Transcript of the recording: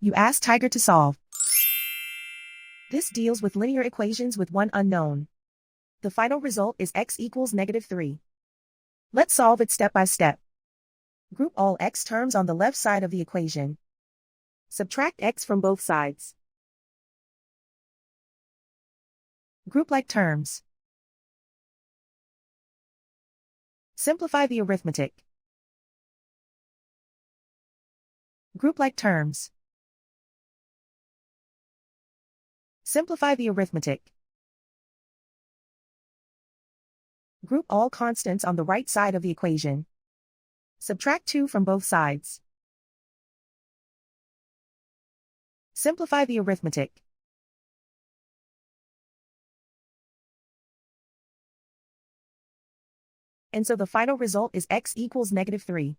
You ask Tiger to solve. This deals with linear equations with one unknown. The final result is x equals -3. Let's solve it step by step. Group all x terms on the left side of the equation. Subtract x from both sides. Group like terms. Simplify the arithmetic. Group like terms. Simplify the arithmetic. Group all constants on the right side of the equation. Subtract 2 from both sides. Simplify the arithmetic. And so the final result is x equals -3.